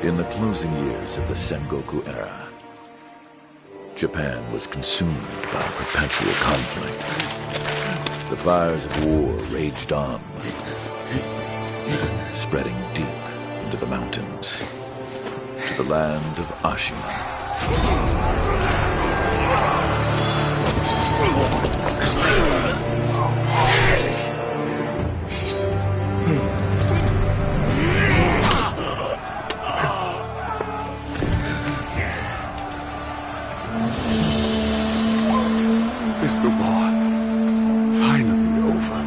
In the closing years of the Sengoku era, Japan was consumed by perpetual conflict. The fires of war raged on, spreading deep into the mountains, to the land of Ashina. Is the war finally over?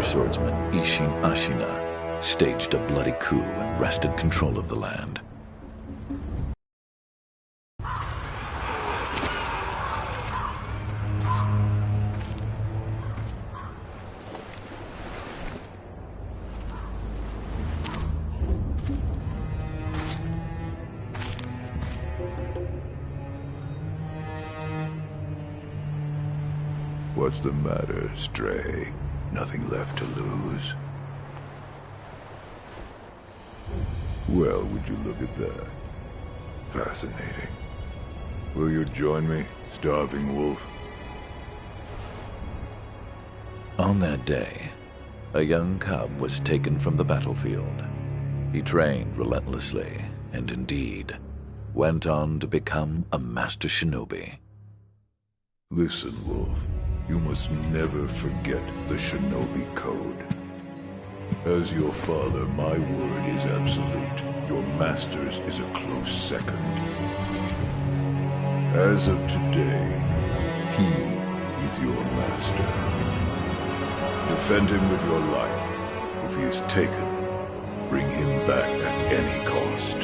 Swordsman Ashina staged a bloody coup and wrested control of the land. What's the matter, Stray? Nothing left to lose? Well, would you look at that? Fascinating. Will you join me, starving wolf? On that day, a young cub was taken from the battlefield. He trained relentlessly, and indeed, went on to become a master shinobi. Listen, Wolf. You must never forget the Shinobi Code. As your father, my word is absolute. Your master's is a close second. As of today, he is your master. Defend him with your life. If he is taken, bring him back at any cost.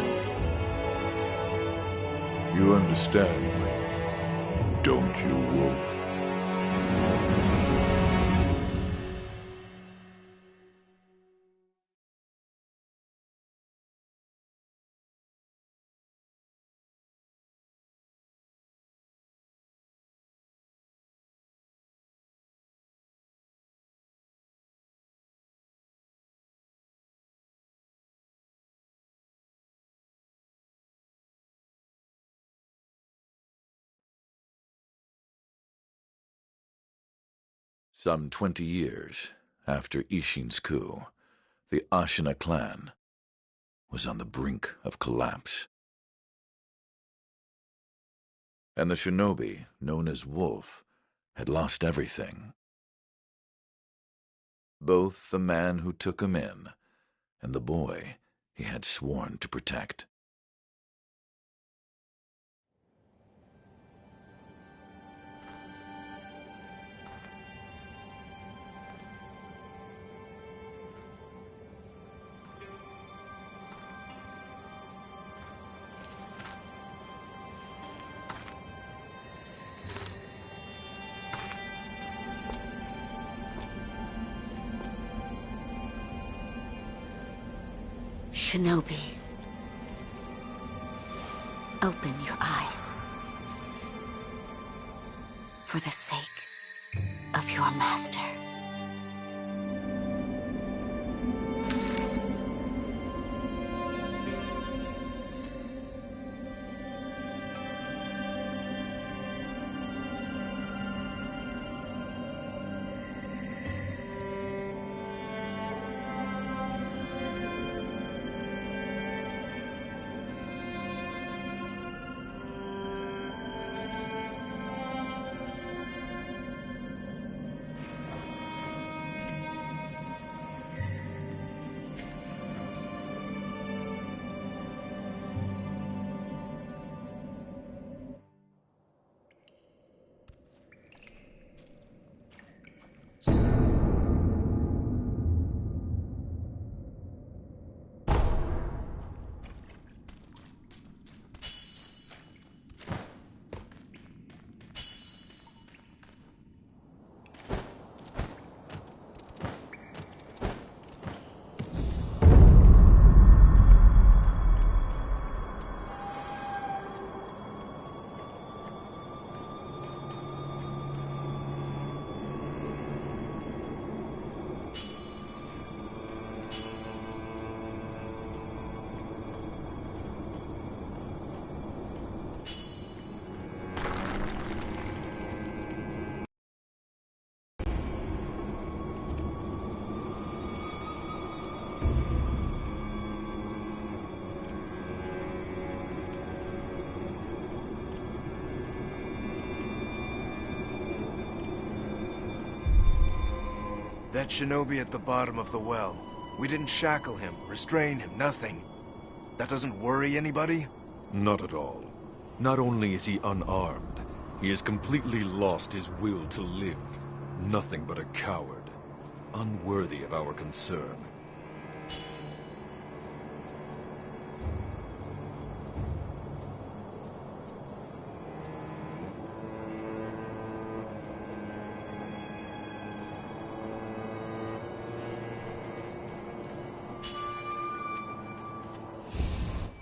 You understand me, don't you, Wolf? Some 20 years after Ishin's coup, the Ashina clan was on the brink of collapse. And the shinobi, known as Wolf, had lost everything. Both the man who took him in and the boy he had sworn to protect. Shinobi, open your eyes. For the sake of your master. That shinobi at the bottom of the well. We didn't shackle him, restrain him, nothing. That doesn't worry anybody? Not at all. Not only is he unarmed, he has completely lost his will to live. Nothing but a coward. Unworthy of our concern.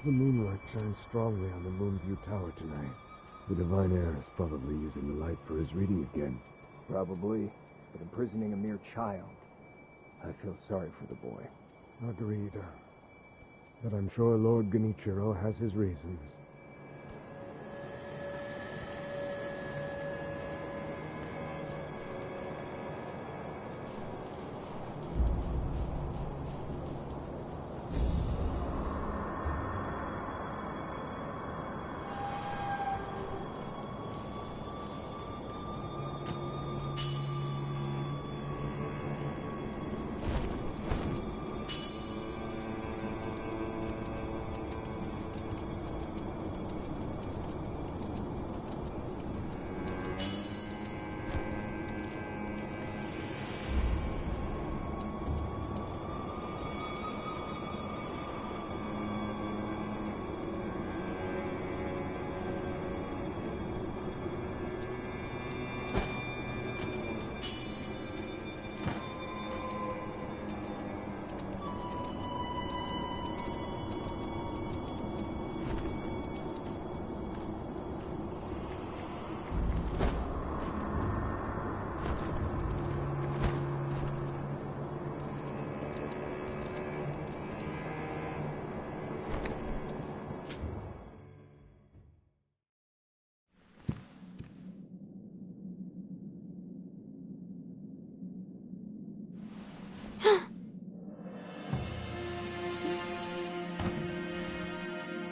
The moonlight shines strongly on the Moonview Tower tonight. The Divine Heir is probably using the light for his reading again. Probably, but imprisoning a mere child. I feel sorry for the boy. Agreed. But I'm sure Lord Genichiro has his reasons.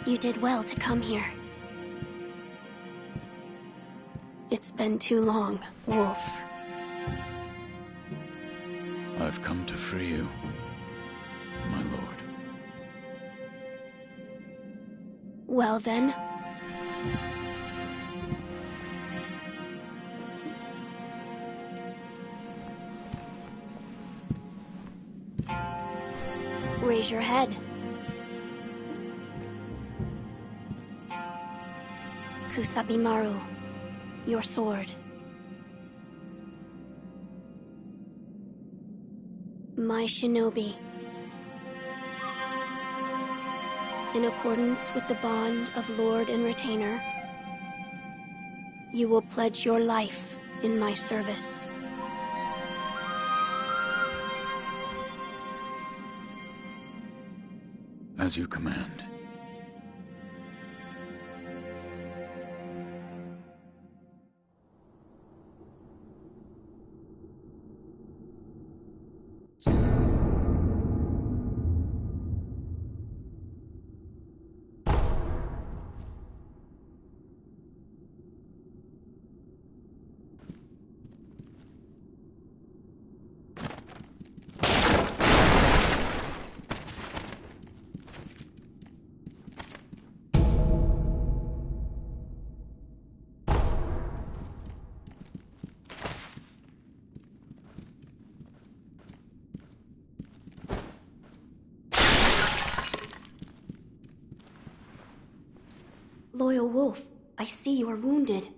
You did well to come here. It's been too long, Wolf. I've come to free you, my lord. Well then. Raise your head. Kusabimaru, your sword. My shinobi. In accordance with the bond of Lord and Retainer, you will pledge your life in my service. As you command. Loyal Wolf, I see you are wounded.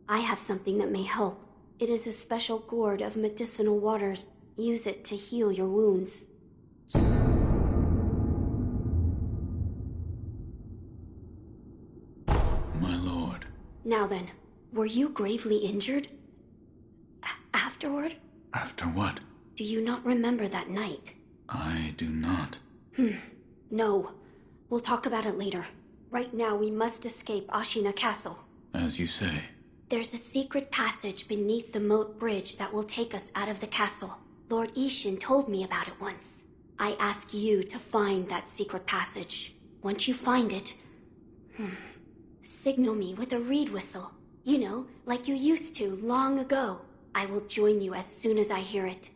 I have something that may help. It is a special gourd of medicinal waters. Use it to heal your wounds. My lord. Now then, were you gravely injured? Afterward? After what? Do you not remember that night? I do not. No. We'll talk about it later. Right now, we must escape Ashina Castle. As you say. There's a secret passage beneath the moat bridge that will take us out of the castle. Lord Ishin told me about it once. I ask you to find that secret passage. Once you find it, signal me with a reed whistle. You know, like you used to long ago. I will join you as soon as I hear it.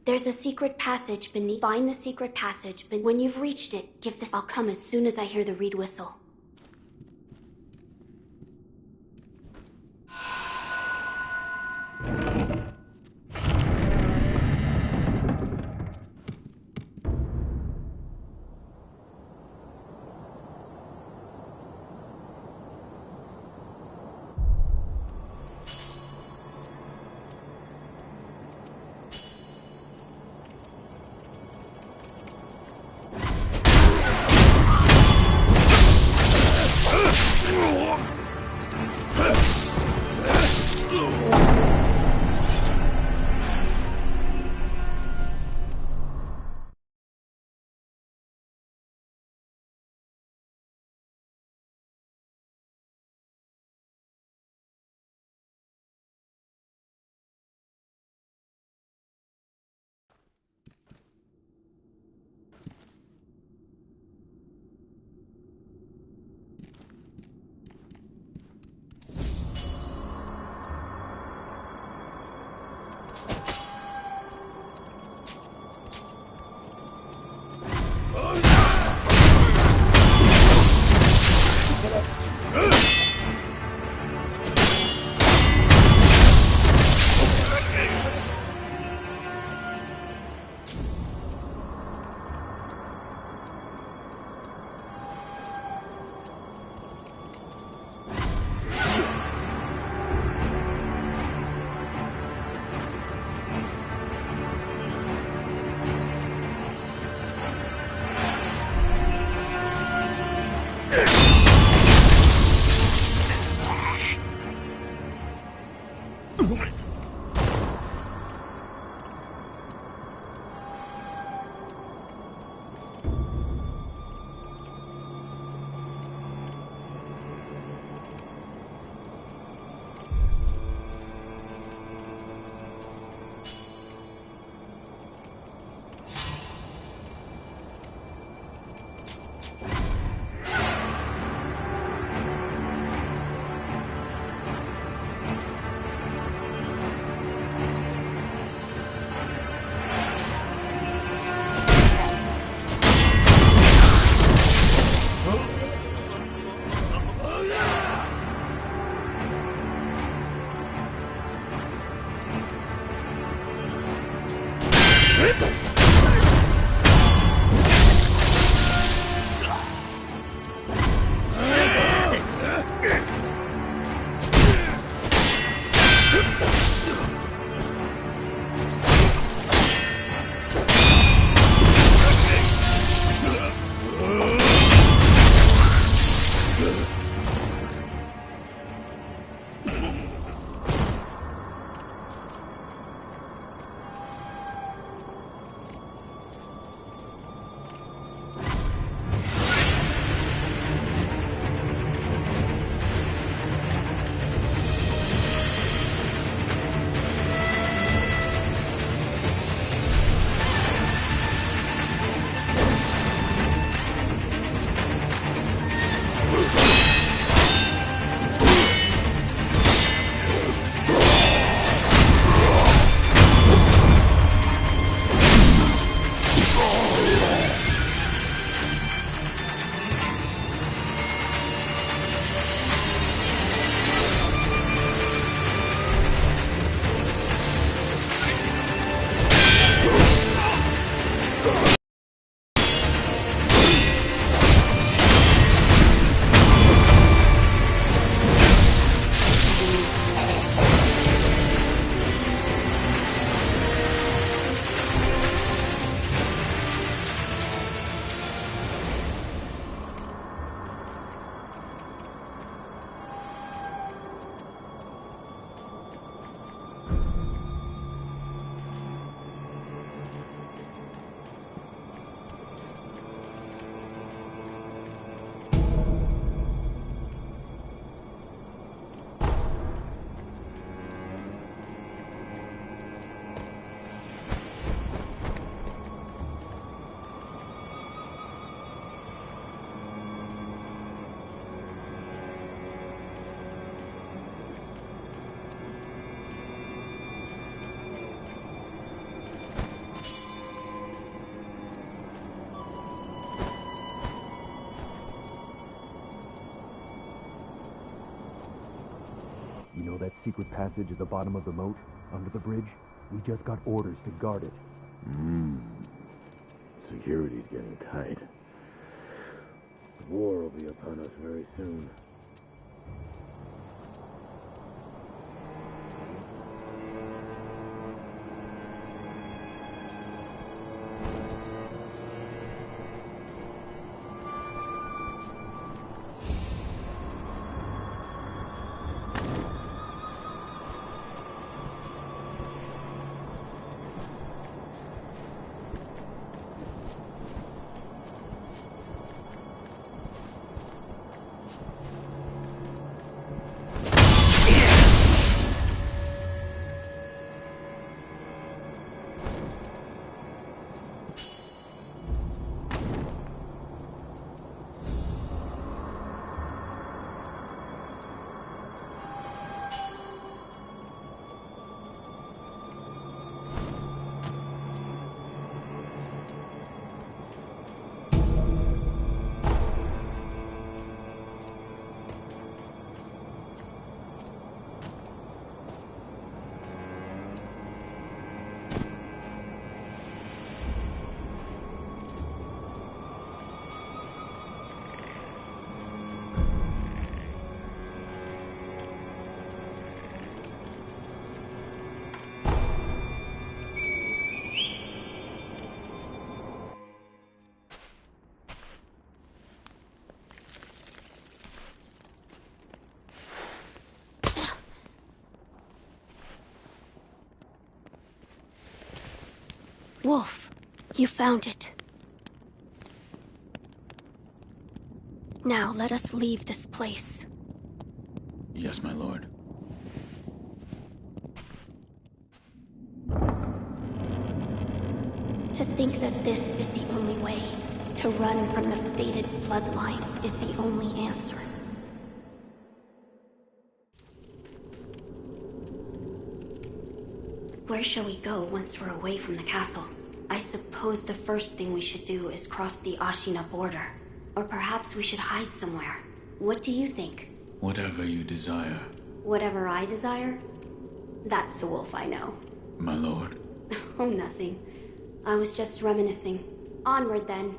There's a secret passage beneath. Find the secret passage, but when you've reached it, give this. I'll come as soon as I hear the reed whistle. know that secret passage at the bottom of the moat, under the bridge? We just got orders to guard it. Security's getting tight. War will be upon us very soon. Wolf, you found it. Now let us leave this place. Yes, my lord. To think that this is the only way, to run from the fated bloodline, is the only answer. Where shall we go once we're away from the castle? I suppose the first thing we should do is cross the Ashina border. Or perhaps we should hide somewhere. What do you think? Whatever you desire. Whatever I desire? That's the wolf I know. My lord. Oh, nothing. I was just reminiscing. Onward, then.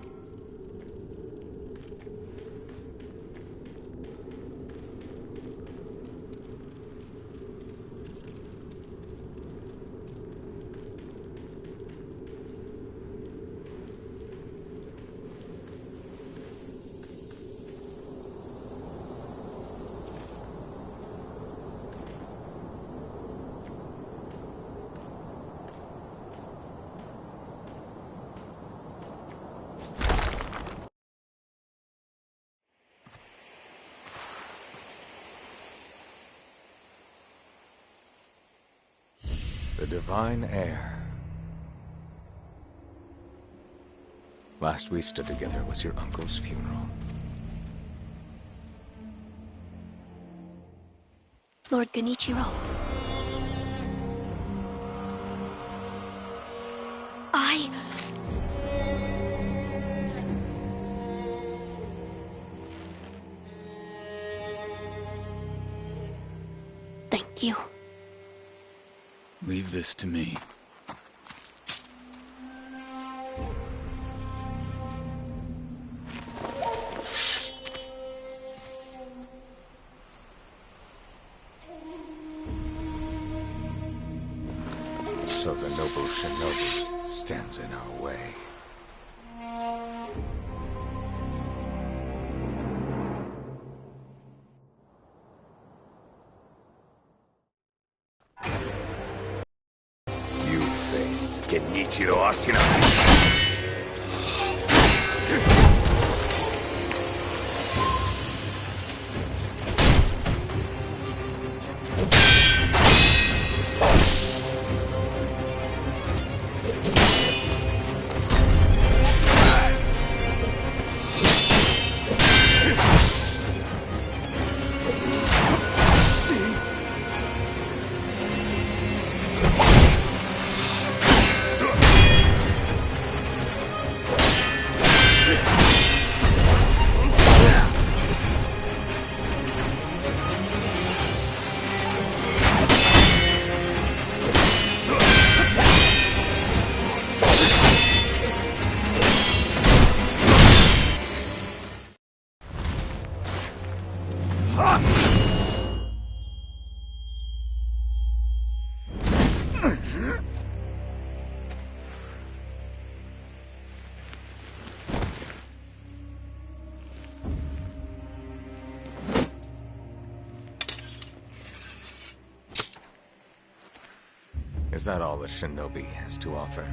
The divine heir. Last we stood together was your uncle's funeral. Lord Genichiro. Thank you. Leave this to me. So the noble Shinobi stands in our way. You face Genichiro Ashina. Is that all that Shinobi has to offer?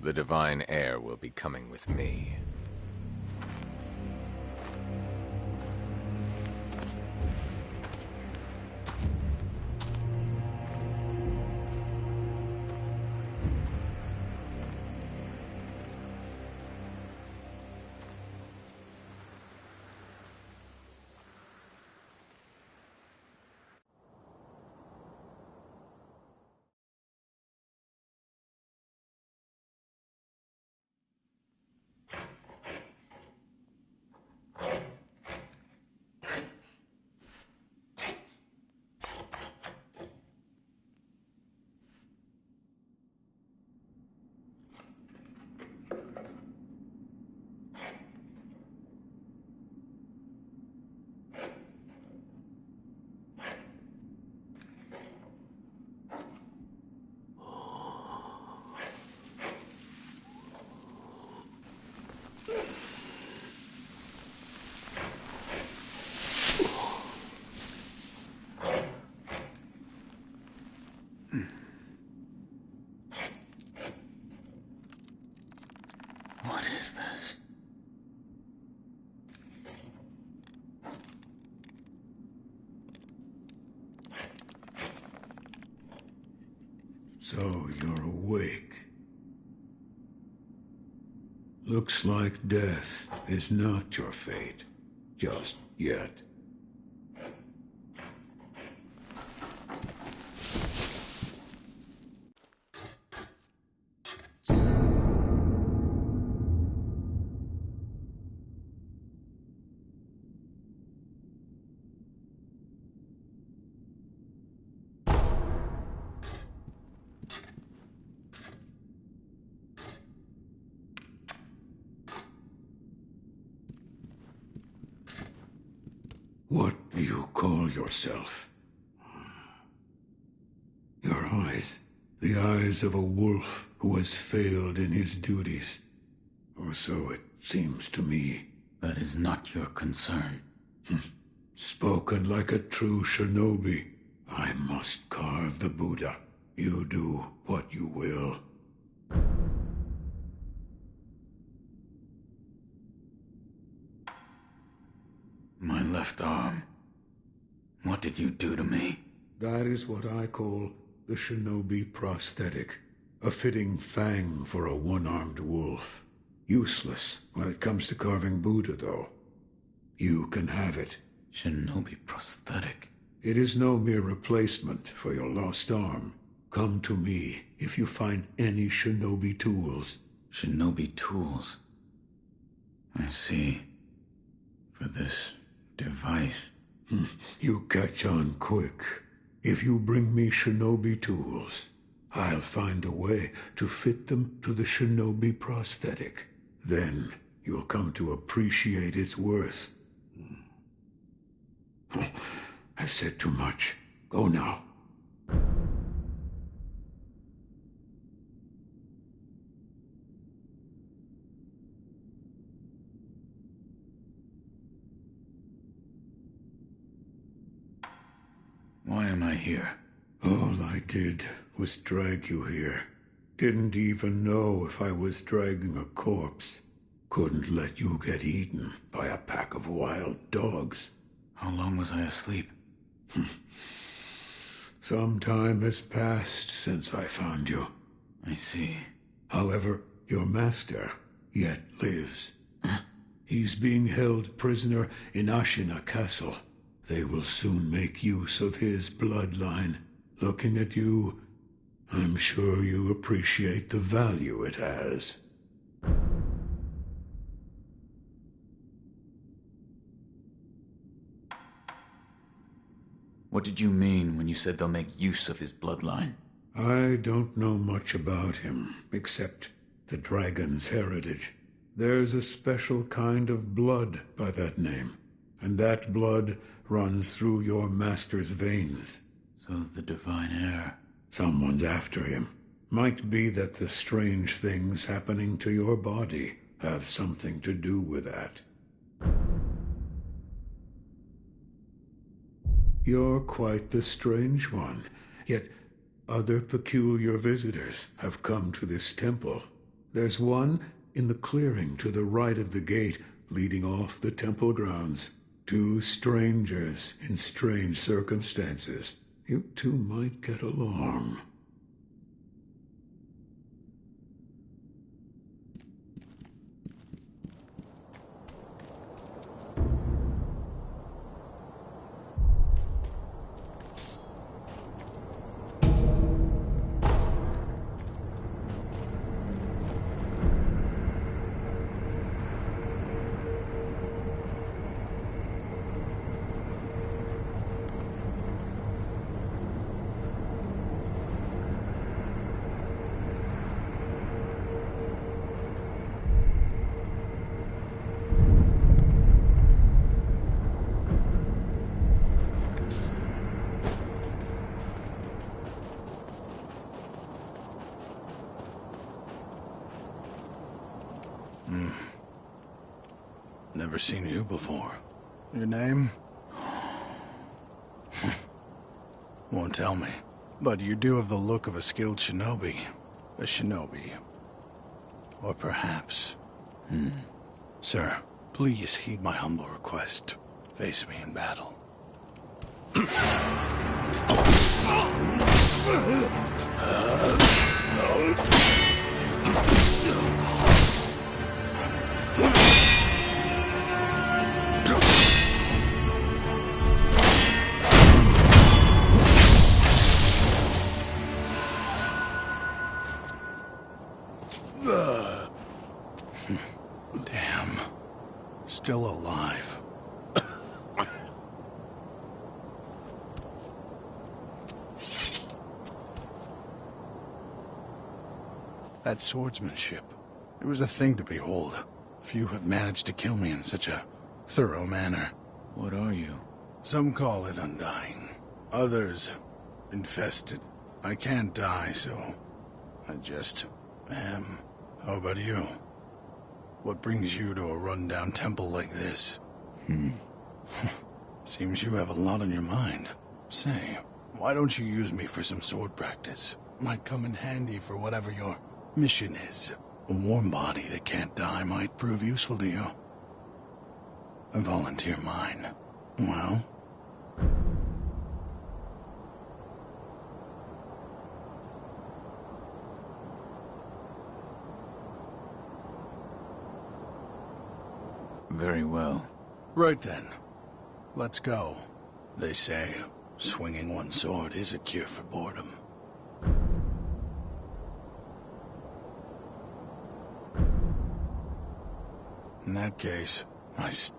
The divine heir will be coming with me. What is this? So you're awake. Looks like death is not your fate. Just yet. What do you call yourself? Your eyes. The eyes of a wolf who has failed in his duties. Or so it seems to me. That is not your concern. Spoken like a true shinobi. I must carve the Buddha. You do what you will. My left arm. What did you do to me? That is what I call the shinobi prosthetic. A fitting fang for a one-armed wolf. Useless when it comes to carving Buddha, though. You can have it. Shinobi prosthetic? It is no mere replacement for your lost arm. Come to me if you find any shinobi tools. Shinobi tools? I see. For this device. You catch on quick. If you bring me shinobi tools, I'll find a way to fit them to the shinobi prosthetic. Then you'll come to appreciate its worth. I've said too much. Go now. Why am I here? All I did was drag you here. Didn't even know if I was dragging a corpse. Couldn't let you get eaten by a pack of wild dogs. How long was I asleep? Some time has passed since I found you. I see. However, your master yet lives. He's being held prisoner in Ashina Castle. They will soon make use of his bloodline. Looking at you, I'm sure you appreciate the value it has. What did you mean when you said they'll make use of his bloodline? I don't know much about him, except the dragon's heritage. There's a special kind of blood by that name, and that blood runs through your master's veins. So the divine heir... Someone's after him. Might be that the strange things happening to your body have something to do with that. You're quite the strange one, yet other peculiar visitors have come to this temple. There's one in the clearing to the right of the gate leading off the temple grounds. 2 strangers in strange circumstances. You two might get along. Never seen you before. Your name? Won't tell me. But you do have the look of a skilled shinobi. A shinobi. Or perhaps... Sir, please heed my humble request. Face me in battle. Damn. Still alive. That swordsmanship. It was a thing to behold. Few have managed to kill me in such a thorough manner. What are you? Some call it undying. Others, infested. I can't die, so I just am. How about you? What brings you to a rundown temple like this? Seems you have a lot on your mind. Say, why don't you use me for some sword practice? Might come in handy for whatever your mission is. A warm body that can't die might prove useful to you. I volunteer mine. Well? Very well. Right then. Let's go. They say, swinging one sword is a cure for boredom. In that case, face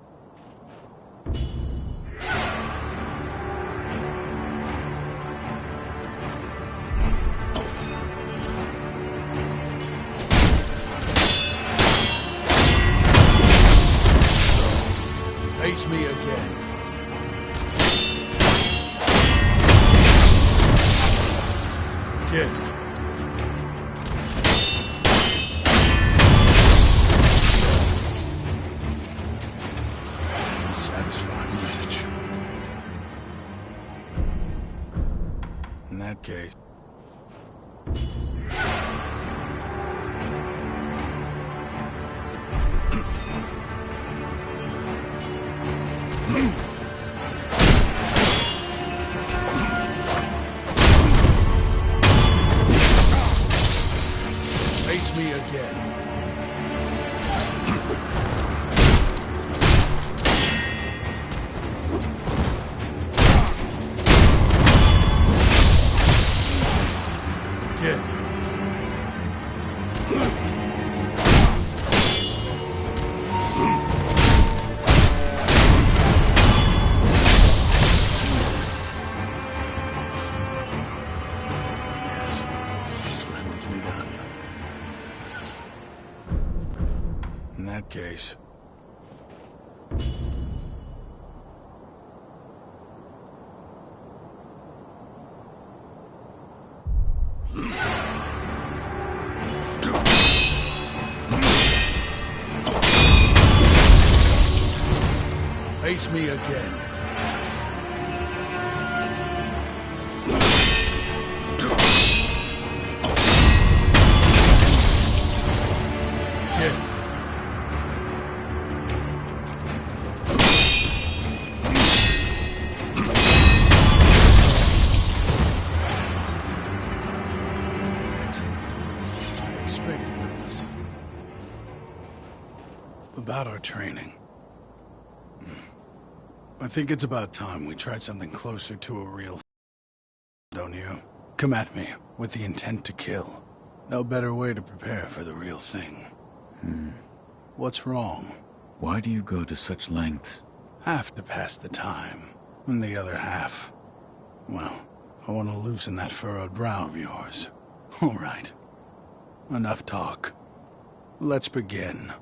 me again. Get. Satisfying match. In that case. Face me again. In that case. Face me again. about our training. I think it's about time we tried something closer to a real don't you? Come at me with the intent to kill. No better way to prepare for the real thing. What's wrong? Why do you go to such lengths? Half to pass the time, and the other half, well, I want to loosen that furrowed brow of yours. All right. Enough talk. Let's begin.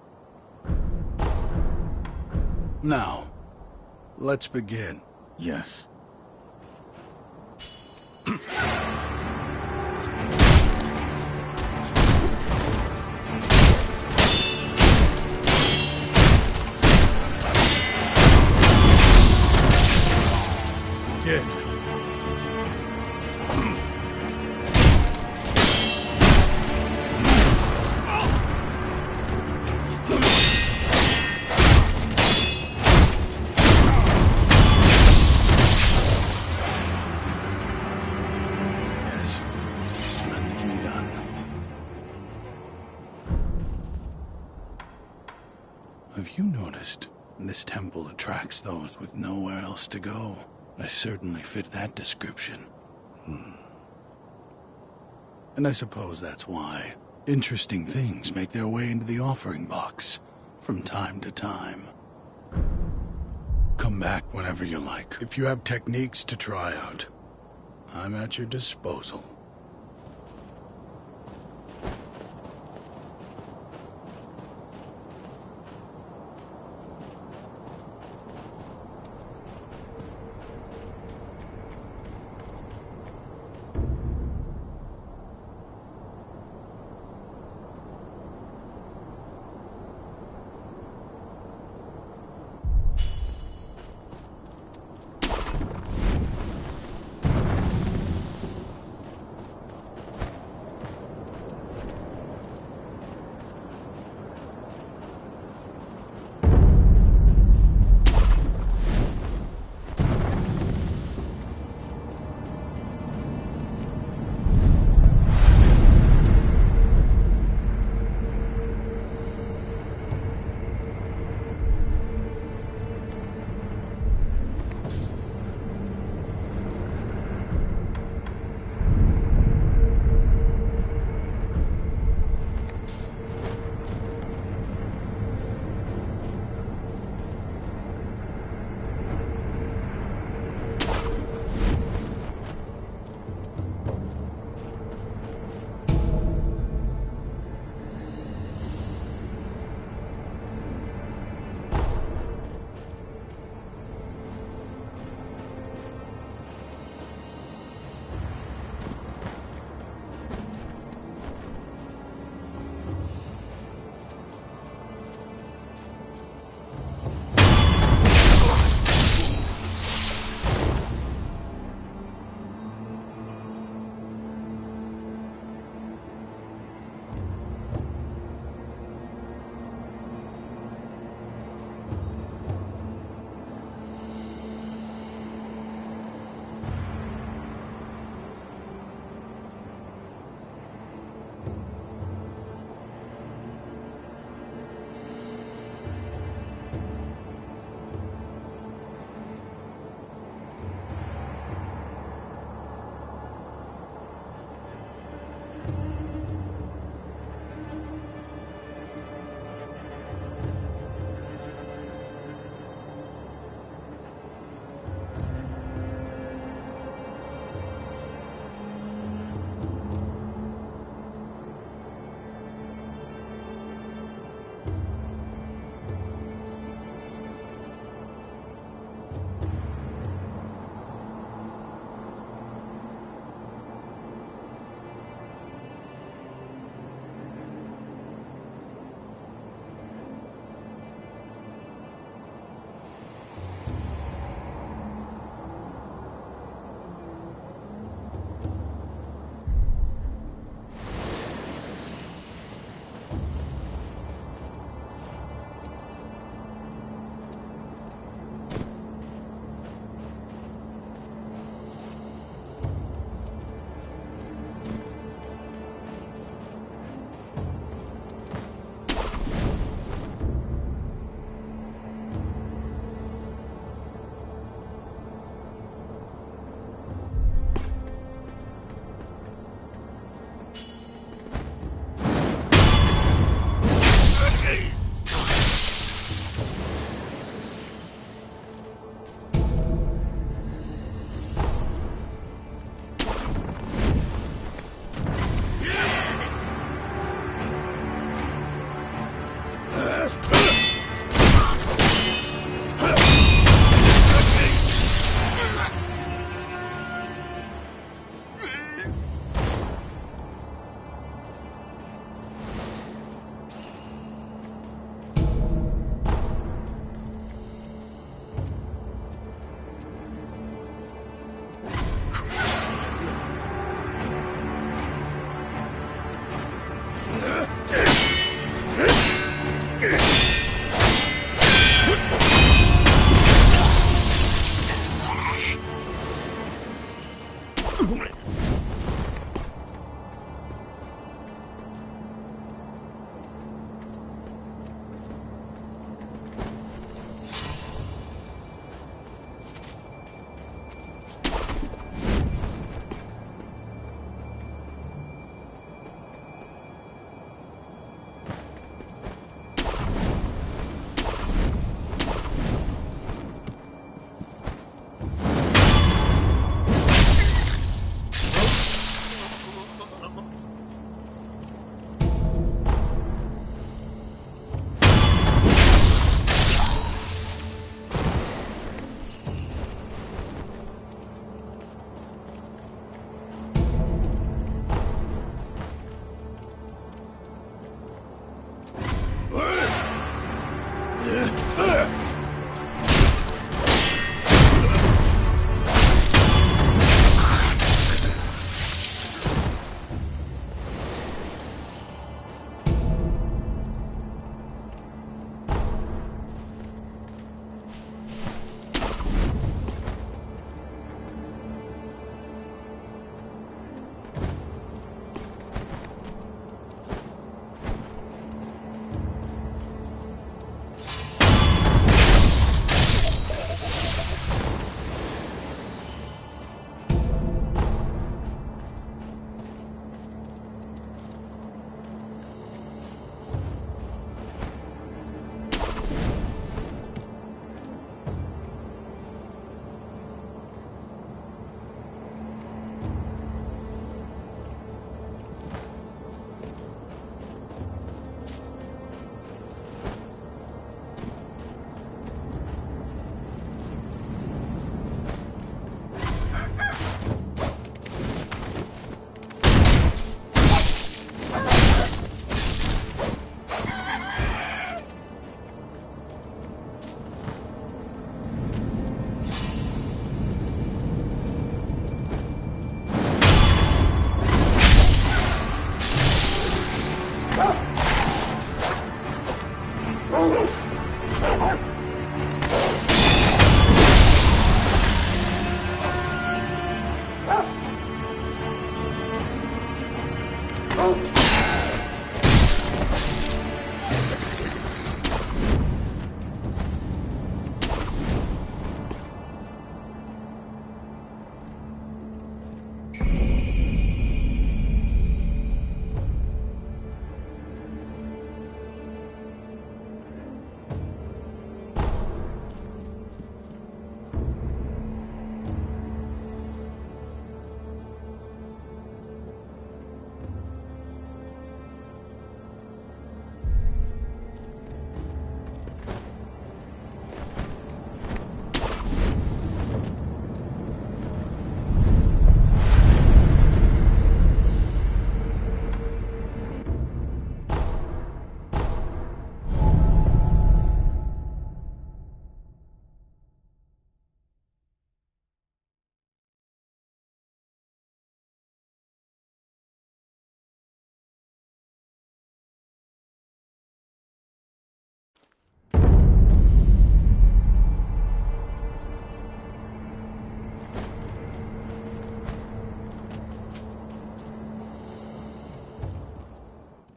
Now, let's begin. Yes. Begin. Have you noticed? This temple attracts those with nowhere else to go. I certainly fit that description. And I suppose that's why interesting things make their way into the offering box from time to time. Come back whenever you like. If you have techniques to try out, I'm at your disposal.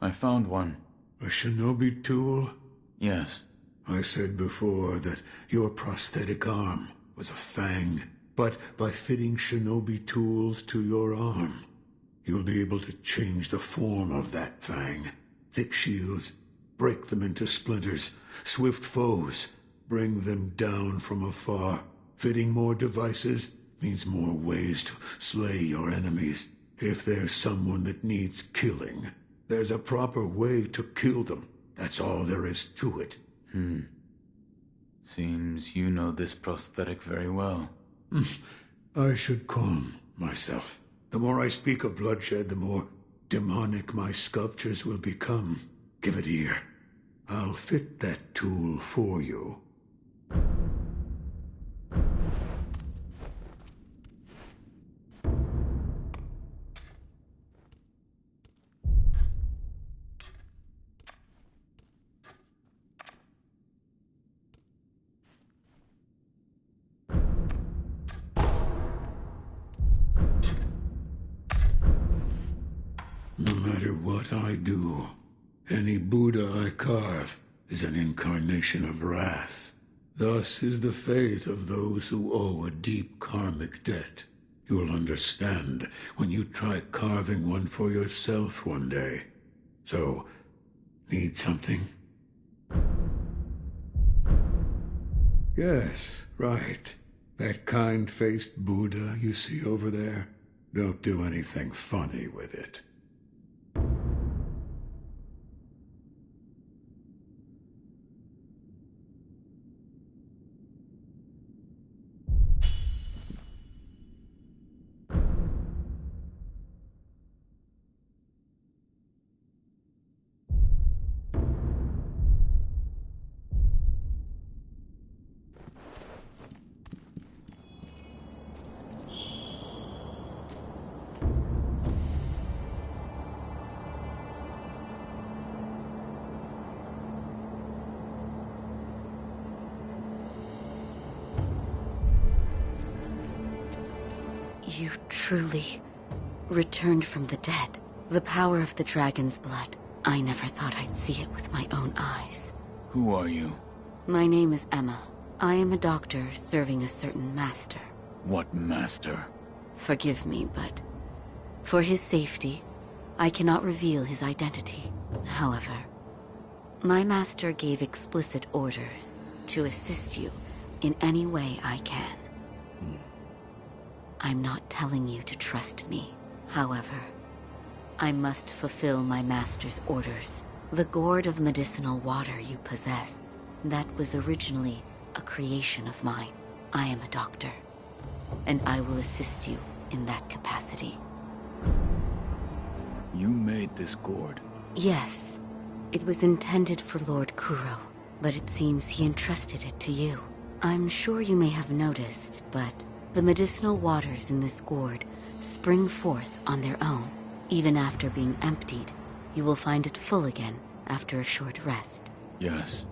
I found one. A shinobi tool? Yes. I said before that your prosthetic arm was a fang, but by fitting shinobi tools to your arm, you'll be able to change the form of that fang. Thick shields, break them into splinters. Swift foes, bring them down from afar. Fitting more devices means more ways to slay your enemies. If there's someone that needs killing, there's a proper way to kill them. That's all there is to it. Seems you know this prosthetic very well. I should calm myself. The more I speak of bloodshed, the more demonic my sculptures will become. Give it ear. I'll fit that tool for you. No matter what I do, any Buddha I carve is an incarnation of wrath. Thus is the fate of those who owe a deep karmic debt. You'll understand when you try carving one for yourself one day. So, need something? Yes, right. That kind-faced Buddha you see over there. Don't do anything funny with it. You truly returned from the dead. The power of the dragon's blood. I never thought I'd see it with my own eyes. Who are you? My name is Emma. I am a doctor serving a certain master. What master? Forgive me, but for his safety, I cannot reveal his identity. However, my master gave explicit orders to assist you in any way I can. I'm not telling you to trust me. However, I must fulfill my master's orders. The gourd of medicinal water you possess, that was originally a creation of mine. I am a doctor, and I will assist you in that capacity. You made this gourd? Yes. It was intended for Lord Kuro, but it seems he entrusted it to you. I'm sure you may have noticed, but the medicinal waters in this gourd spring forth on their own. Even after being emptied, you will find it full again after a short rest. Yes.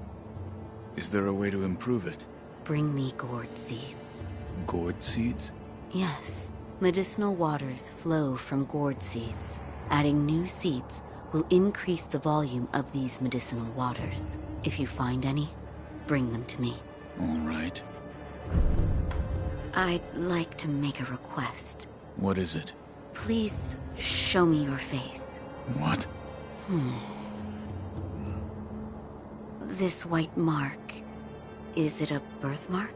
Is there a way to improve it? Bring me gourd seeds. Gourd seeds? Yes. Medicinal waters flow from gourd seeds. Adding new seeds will increase the volume of these medicinal waters. If you find any, bring them to me. All right. I'd like to make a request. What is it? Please show me your face. What? This white mark, is it a birthmark?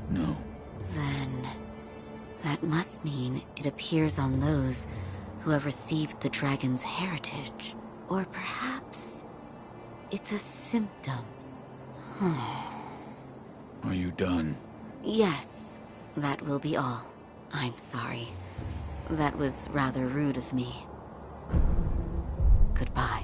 No. Then that must mean it appears on those who have received the dragon's heritage. Or perhaps it's a symptom. Are you done? Yes, that will be all. I'm sorry. That was rather rude of me. Goodbye.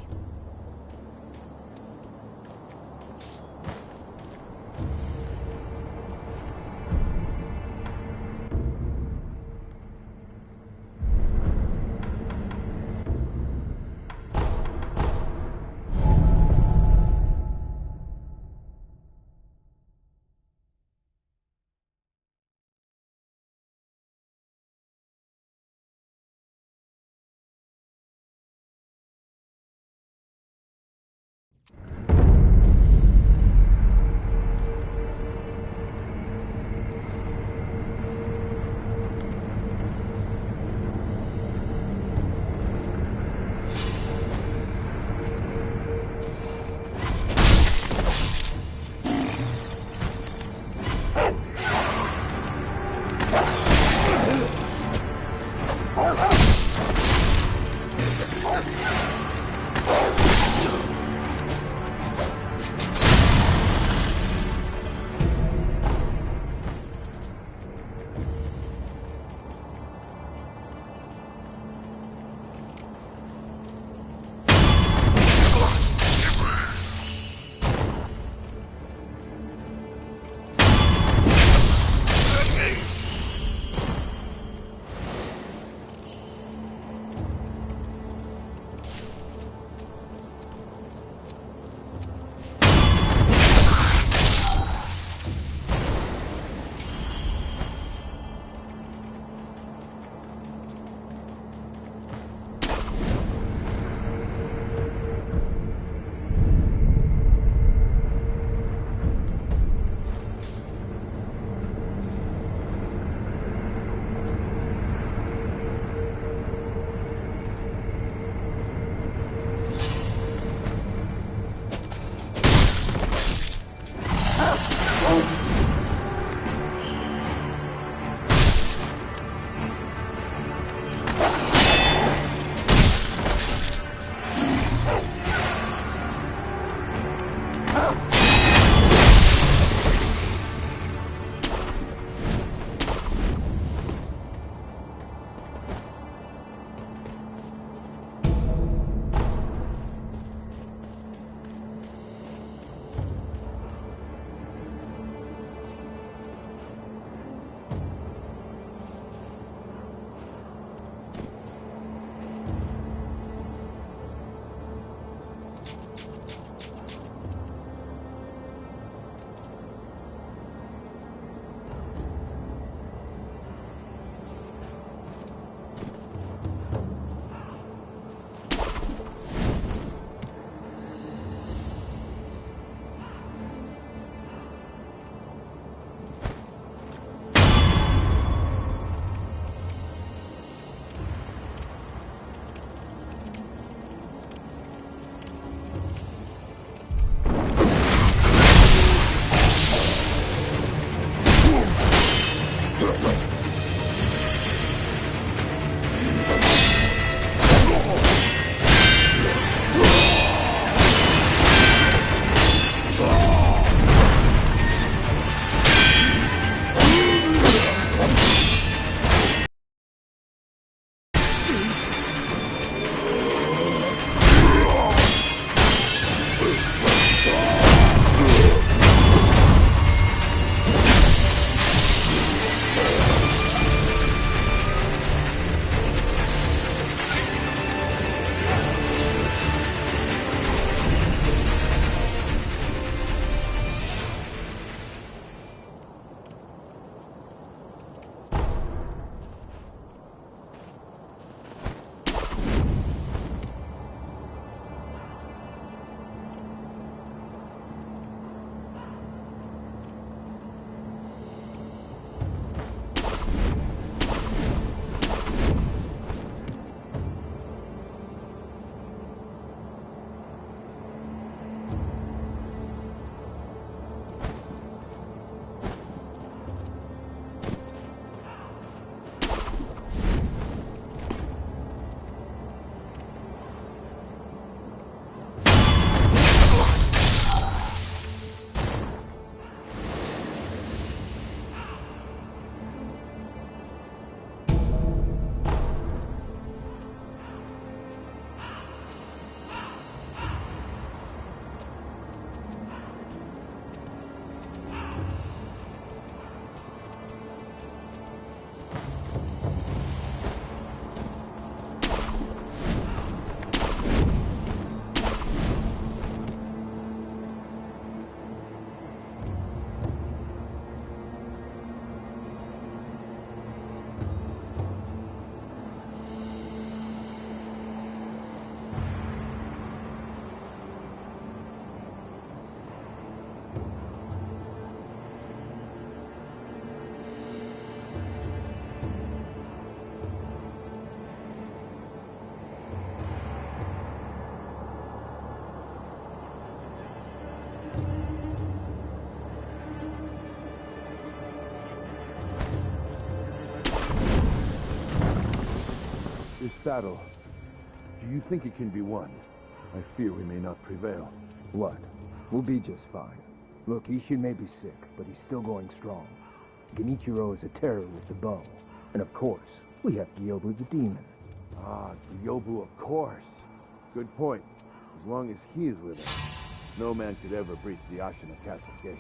This battle, do you think it can be won? I fear we may not prevail. What? We'll be just fine. Look, Ishin may be sick, but he's still going strong. Genichiro is a terror with the bow. And of course, we have Gyobu the demon. Ah, Gyobu, of course. Good point. As long as he is with us, no man could ever breach the Ashina Castle gate.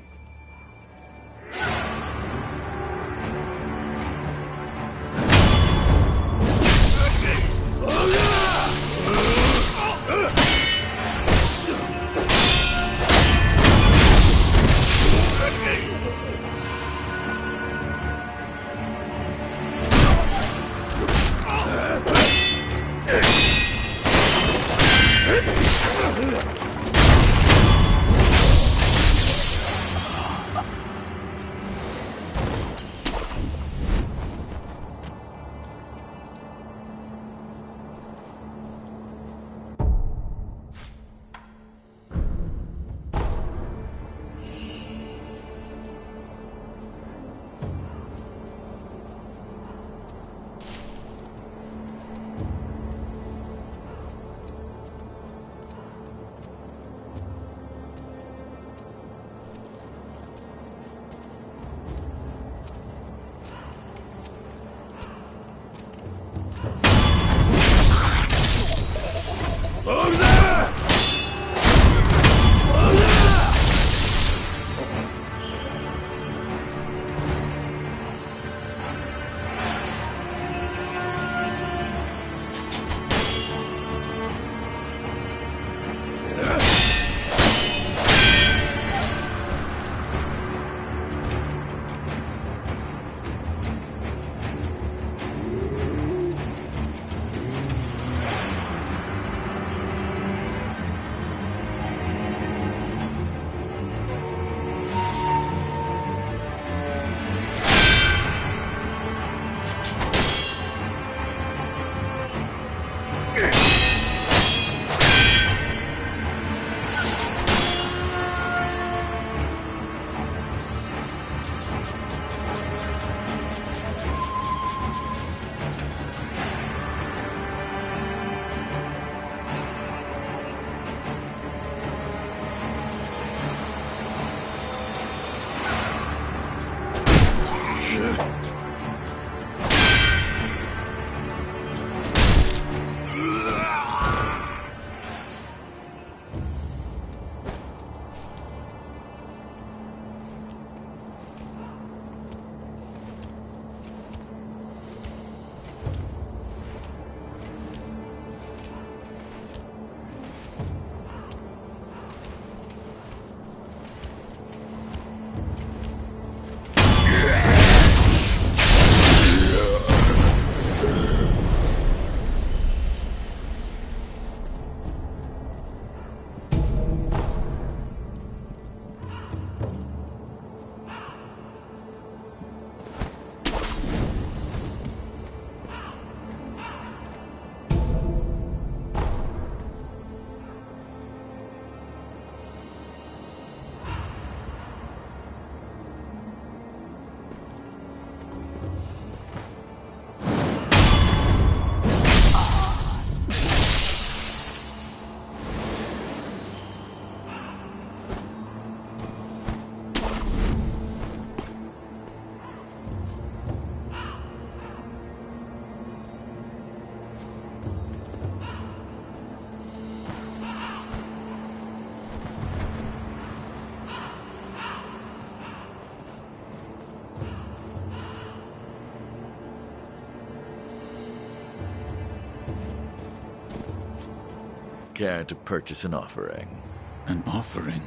Care to purchase an offering? An offering?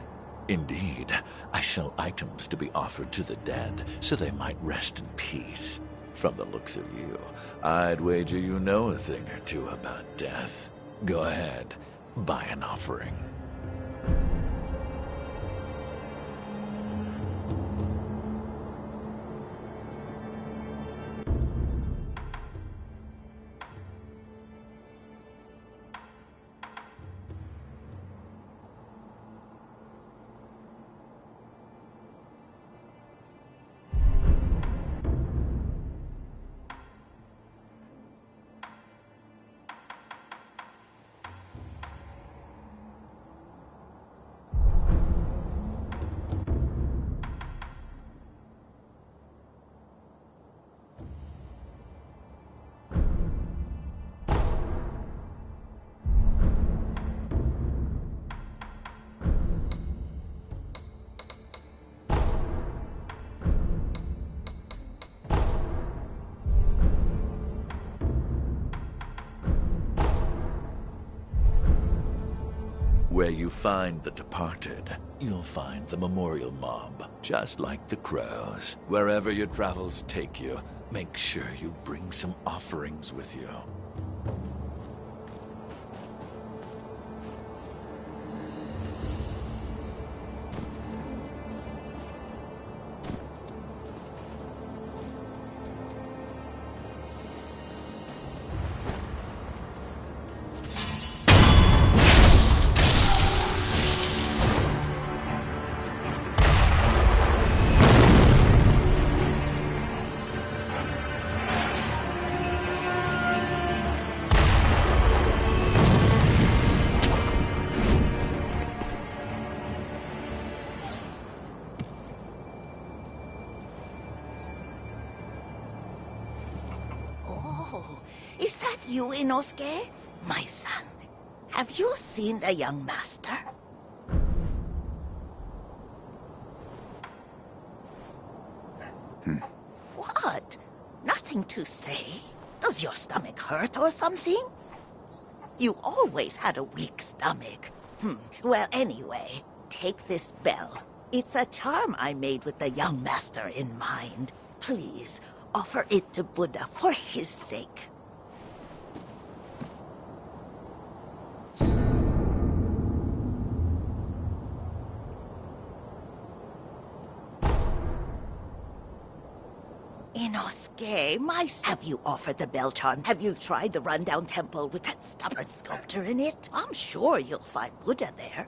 Indeed. I sell items to be offered to the dead, so they might rest in peace. From the looks of you, I'd wager you know a thing or two about death. Go ahead, buy an offering. Where you find the departed, you'll find the memorial mob, just like the crows. Wherever your travels take you, make sure you bring some offerings with you. Is that you, Inosuke? My son, have you seen the young master? What? Nothing to say? Does your stomach hurt or something? You always had a weak stomach. Well, anyway, take this bell. It's a charm I made with the young master in mind. Please, offer it to Buddha for his sake. Inosuke, have you offered the bell charm? Have you tried the rundown temple with that stubborn sculpture in it? I'm sure you'll find Buddha there.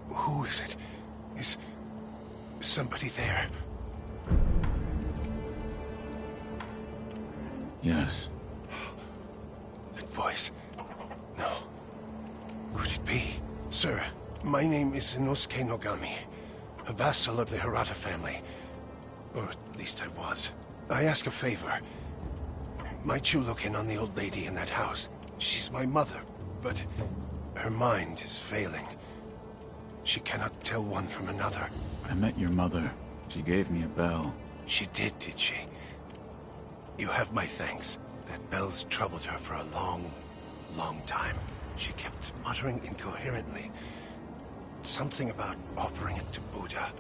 Who is it? Is somebody there? Yes. That voice. No. Could it be? Sir, my name is Inosuke Nogami, a vassal of the Hirata family. Or at least I was. I ask a favor. Might you look in on the old lady in that house? She's my mother, but her mind is failing. She cannot tell one from another. I met your mother. She gave me a bell. She did she? You have my thanks. That bell's troubled her for a long time. She kept muttering incoherently. Something about offering it to Buddha.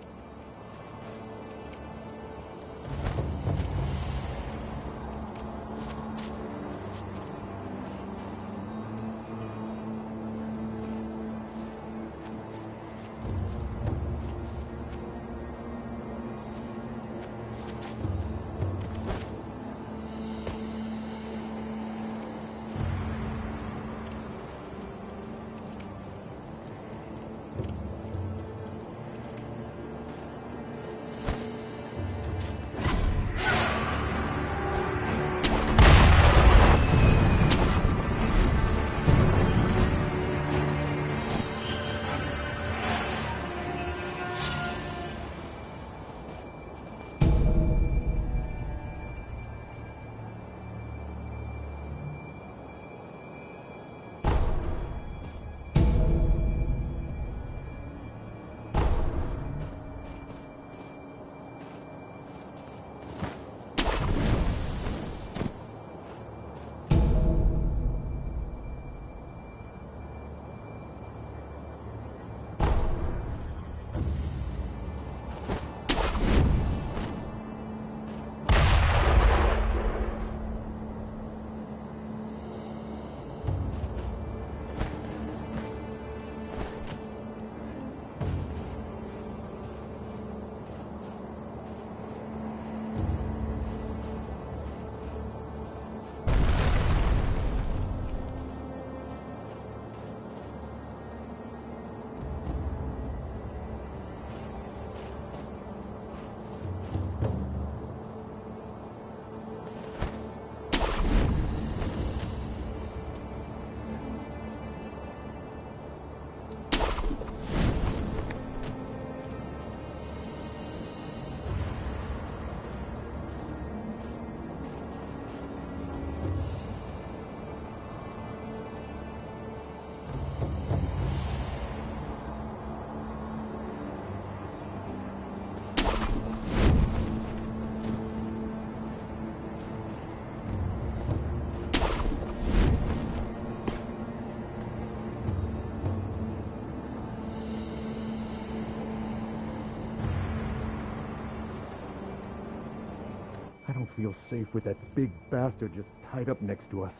I don't feel safe with that big bastard just tied up next to us.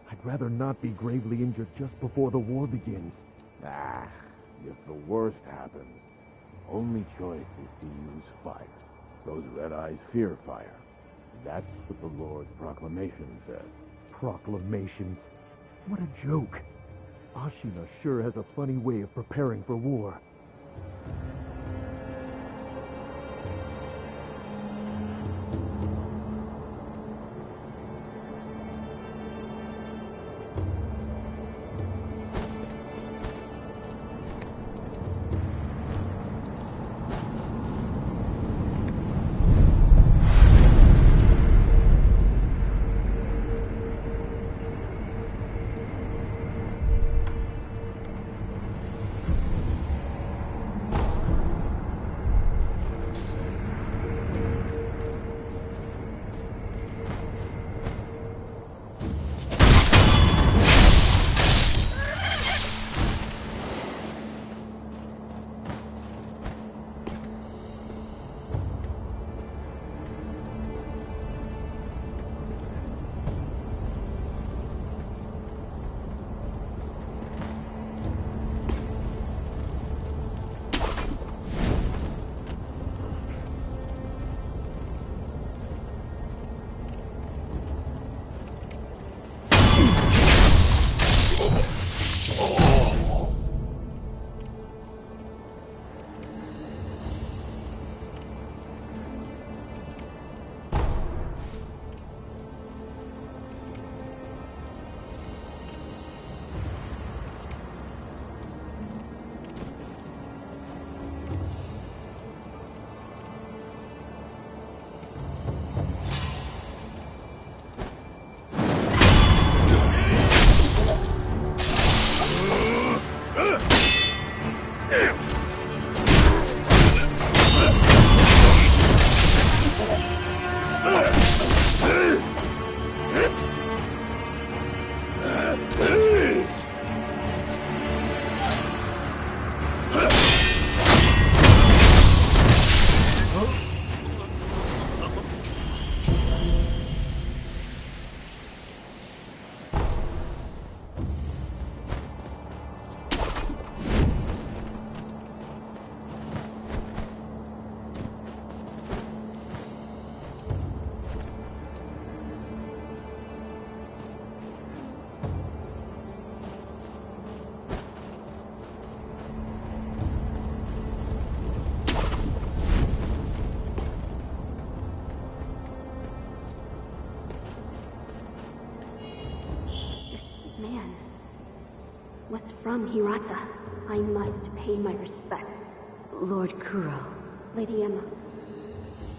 I'd rather not be gravely injured just before the war begins. Ah, if the worst happens, only choice is to use fire. Those red eyes fear fire. That's what the Lord's proclamation says. Proclamations? What a joke. Ashina sure has a funny way of preparing for war. Was from Hirata. I must pay my respects. Lord Kuro. Lady Emma,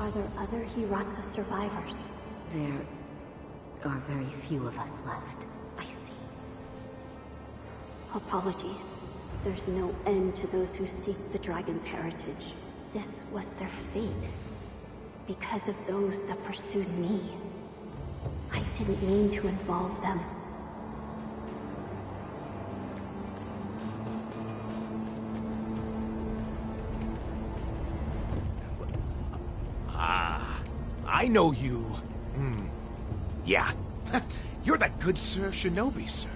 are there other Hirata survivors? There are very few of us left. I see. Apologies. There's no end to those who seek the dragon's heritage. This was their fate. Because of those that pursued me. I didn't mean to involve them. I know you. Yeah. You're that good Sir Shinobi, sir.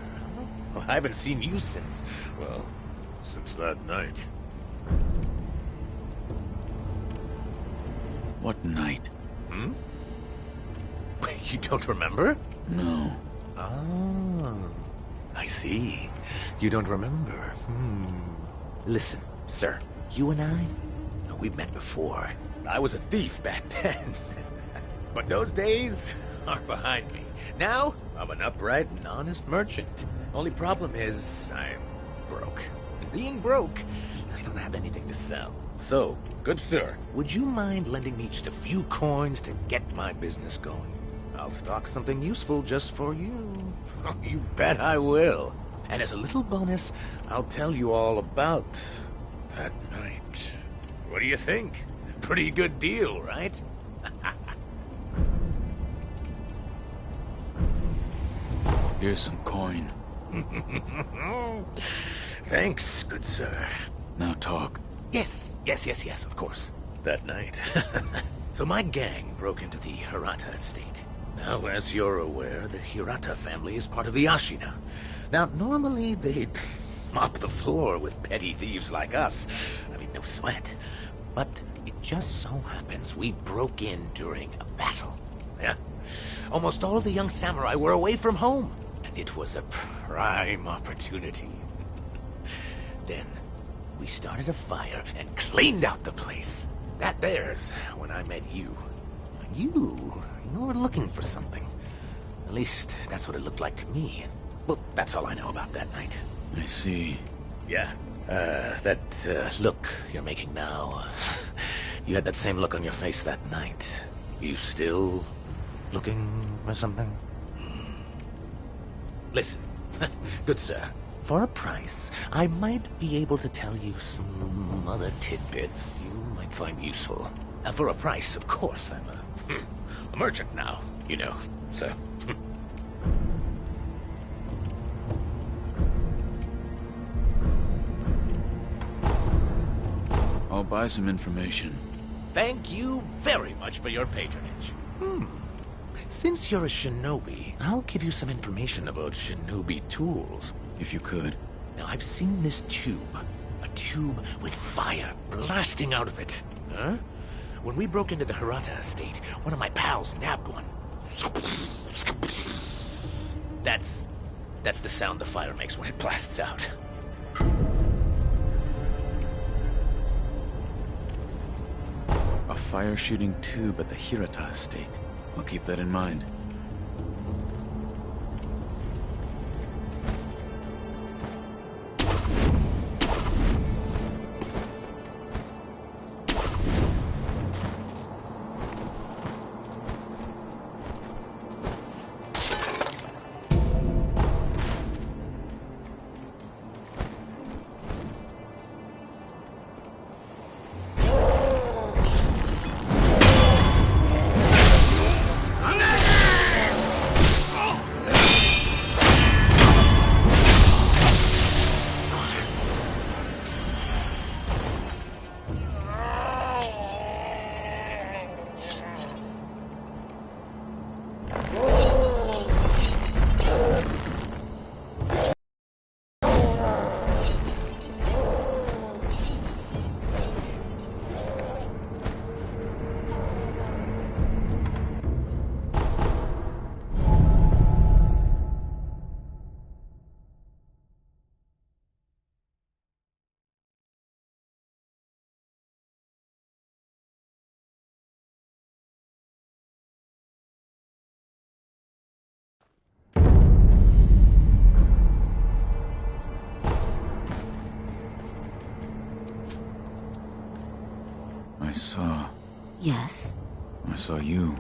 Well, I haven't seen you since... well, since that night. What night? You don't remember? No. Oh, I see. You don't remember. Listen, sir. You and I, we've met before. I was a thief back then. But those days are behind me. Now, I'm an upright and honest merchant. Only problem is, I'm broke. And being broke, I don't have anything to sell. So, good sir, would you mind lending me just a few coins to get my business going? I'll stock something useful just for you. You bet I will. And as a little bonus, I'll tell you all about that night. What do you think? Pretty good deal, right? Here's some coin. Thanks, good sir. Now talk. Yes, of course. That night. So my gang broke into the Hirata estate. Now, as you're aware, the Hirata family is part of the Ashina. Now, normally they'd mop the floor with petty thieves like us. I mean, no sweat. But it just so happens we broke in during a battle. Yeah. Almost all the young samurai were away from home, and it was a prime opportunity. Then, we started a fire and cleaned out the place. That there's when I met you. You were looking for something. At least, that's what it looked like to me. Well, that's all I know about that night. I see. Yeah. That look you're making now. You had that same look on your face that night. You still looking for something? Listen, good sir. For a price, I might be able to tell you some other tidbits you might find useful. For a price, of course. I'm a merchant now, you know, so... I'll buy some information. Thank you very much for your patronage. Since you're a shinobi, I'll give you some information about shinobi tools. If you could. Now, I've seen this tube. A tube with fire blasting out of it. Huh? When we broke into the Hirata estate, one of my pals nabbed one. That's the sound the fire makes when it blasts out. A fire-shooting tube at the Hirata estate. I'll keep that in mind. Yes? I saw you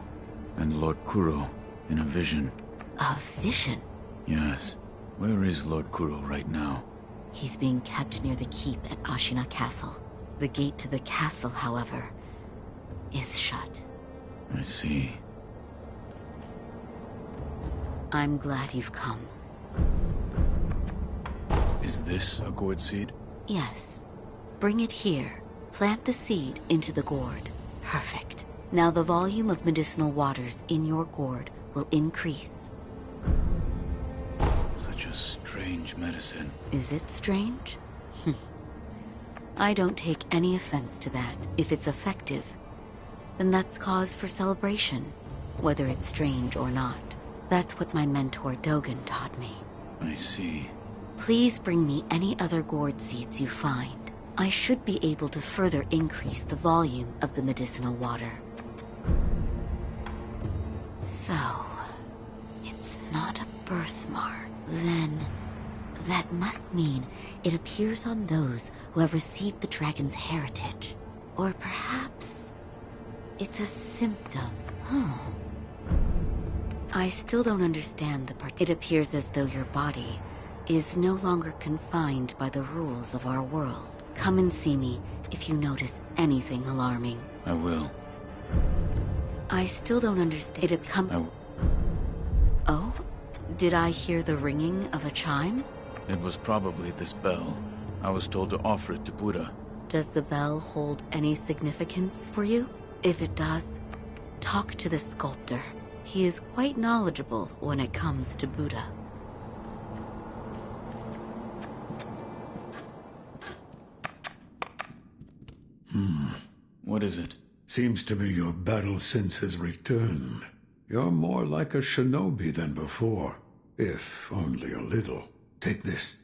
and Lord Kuro in a vision. A vision? Yes. Where is Lord Kuro right now? He's being kept near the keep at Ashina Castle. The gate to the castle, however, is shut. I see. I'm glad you've come. Is this a gourd seed? Yes. Bring it here. Plant the seed into the gourd. Perfect. Now the volume of medicinal waters in your gourd will increase. Such a strange medicine. Is it strange? I don't take any offense to that. If it's effective, then that's cause for celebration, whether it's strange or not. That's what my mentor Dogen taught me. I see. Please bring me any other gourd seeds you find. I should be able to further increase the volume of the medicinal water. So, it's not a birthmark. Then, that must mean it appears on those who have received the dragon's heritage. Or perhaps, it's a symptom. I still don't understand the part. It appears as though your body is no longer confined by the rules of our world. Come and see me if you notice anything alarming. I will. I still don't understand. Oh? Did I hear the ringing of a chime? It was probably this bell. I was told to offer it to Buddha. Does the bell hold any significance for you? If it does, Talk to the sculptor. He is quite knowledgeable when it comes to Buddha. What is it? Seems to me your battle sense has returned. You're more like a shinobi than before, if only a little. Take this.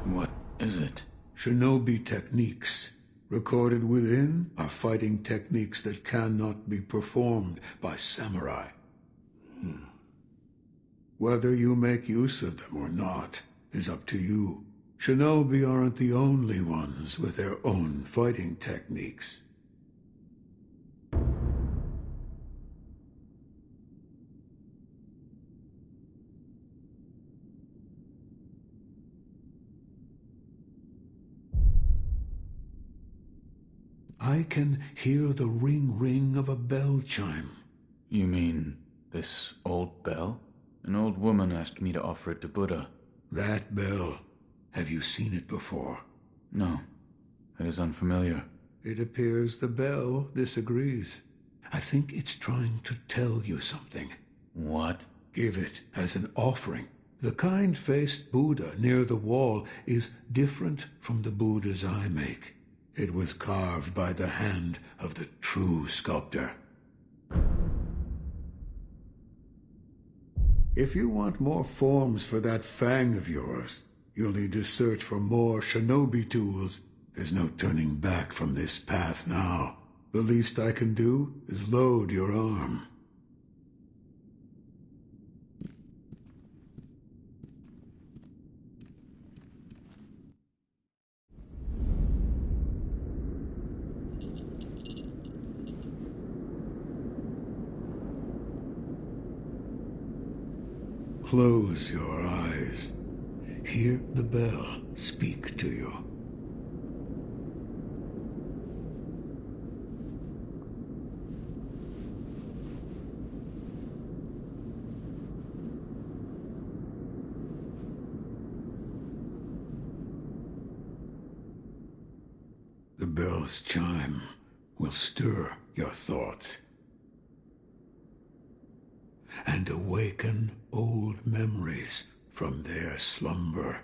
What is it? Shinobi techniques. Recorded within are fighting techniques that cannot be performed by samurai. Whether you make use of them or not is up to you. Shinobi aren't the only ones with their own fighting techniques. I can hear the ring of a bell chime. You mean this old bell? An old woman asked me to offer it to Buddha. That bell. Have you seen it before? No. It is unfamiliar. It appears the bell disagrees. I think it's trying to tell you something. What? Give it as an offering. The kind-faced Buddha near the wall is different from the Buddhas I make. It was carved by the hand of the true sculptor. If you want more forms for that fang of yours, you'll need to search for more shinobi tools. There's no turning back from this path now. The least I can do is load your arm. Close your eyes. Hear the bell speak to you. The bell's chime will stir your thoughts and awaken old memories from their slumber.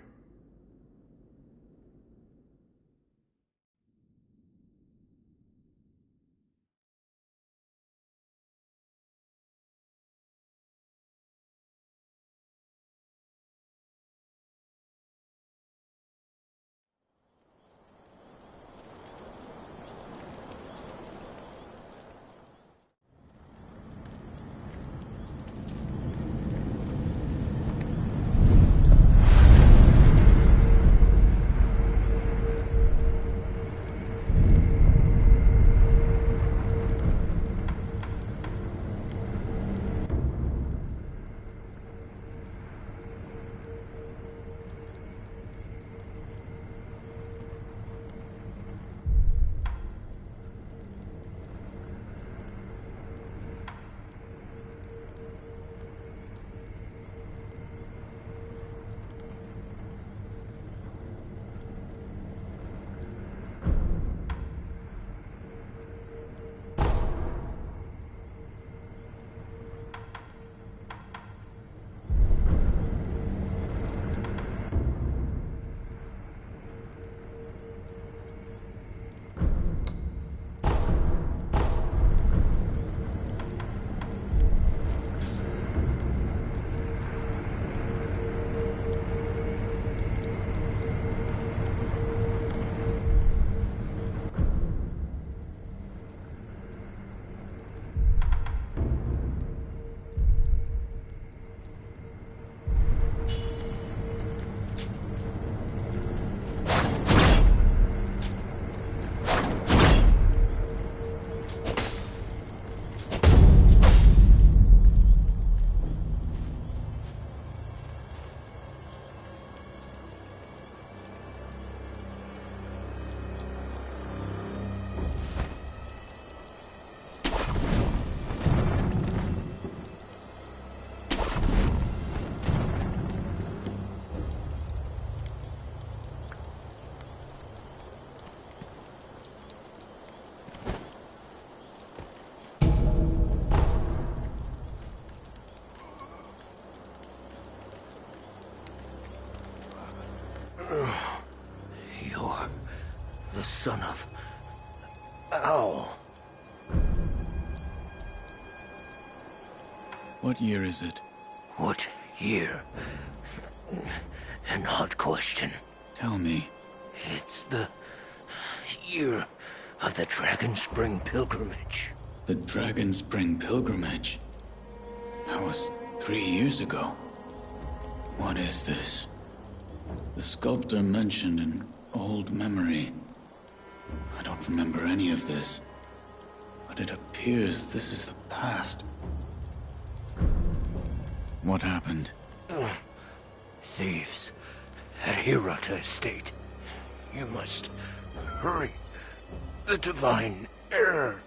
You're the son of... Owl. What year is it? What year? An odd question. Tell me. It's the year of the Dragon Spring Pilgrimage. The Dragon Spring Pilgrimage? That was 3 years ago. What is this? The sculptor mentioned an old memory. I don't remember any of this, but it appears this is the past. What happened? Thieves at Hirata Estate. You must hurry. The divine heir.